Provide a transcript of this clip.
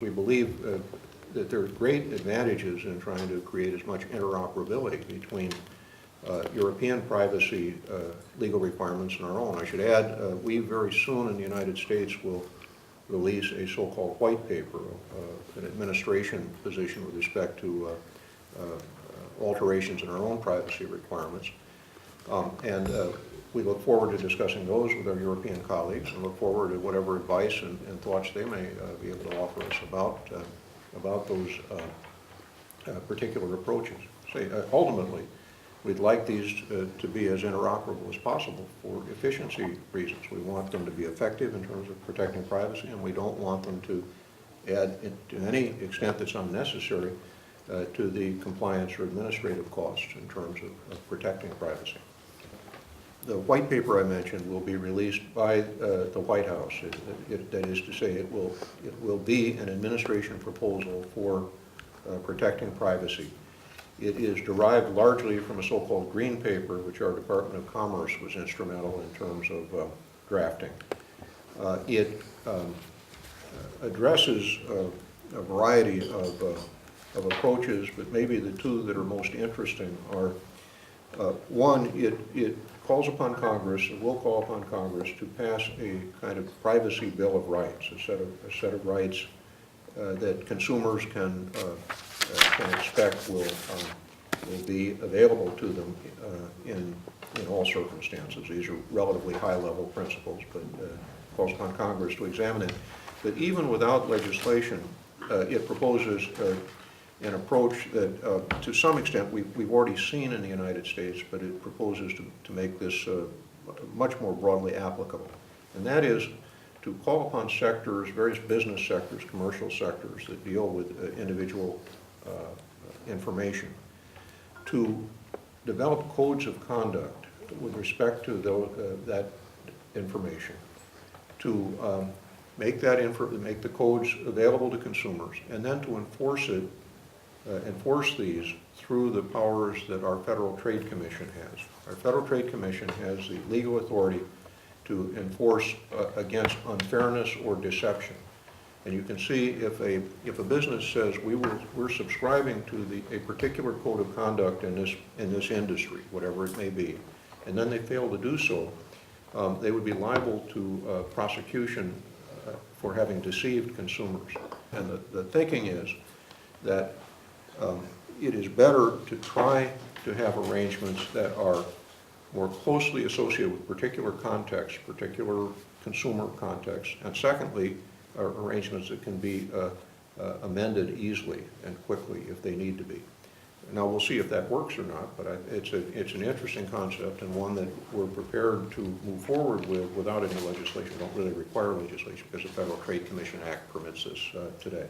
We believe that there are great advantages in trying to create as much interoperability between European privacy legal requirements and our own. I should add, we very soon in the United States will release a so-called white paper, an administration position with respect to alterations in our own privacy requirements. We look forward to discussing those with our European colleagues and look forward to whatever advice and thoughts they may be able to offer us about those particular approaches. Ultimately, we'd like these to be as interoperable as possible for efficiency reasons. We want them to be effective in terms of protecting privacy, and we don't want them to add, to any extent that's unnecessary, to the compliance or administrative costs in terms of protecting privacy. The white paper I mentioned will be released by the White House. That is to say, it will be an administration proposal for protecting privacy. It is derived largely from a so-called green paper, which our Department of Commerce was instrumental in terms of drafting. It addresses a variety of approaches, but maybe the two that are most interesting are one, it calls upon Congress, and will call upon Congress to pass a kind of privacy bill of rights, a set of rights that consumers can expect will be available to them in all circumstances. These are relatively high-level principles, but calls upon Congress to examine it. But even without legislation, it proposes an approach that, to some extent, we've already seen in the United States, but it proposes to make this much more broadly applicable. And that is to call upon sectors, various business sectors, commercial sectors that deal with individual information, to develop codes of conduct with respect to that information, to make the codes available to consumers, and then to enforce these through the powers that our Federal Trade Commission has. Our Federal Trade Commission has the legal authority to enforce against unfairness or deception. And you can see if a business says we're subscribing to a particular code of conduct in this industry, whatever it may be, and then they fail to do so, they would be liable to prosecution for having deceived consumers. And the thinking is that it is better to try to have arrangements that are more closely associated with particular contexts, particular consumer contexts, and secondly, arrangements that can be amended easily and quickly if they need to be. Now we'll see if that works or not, but it's an interesting concept and one that we're prepared to move forward with without any legislation. We don't really require legislation because the Federal Trade Commission Act permits this today.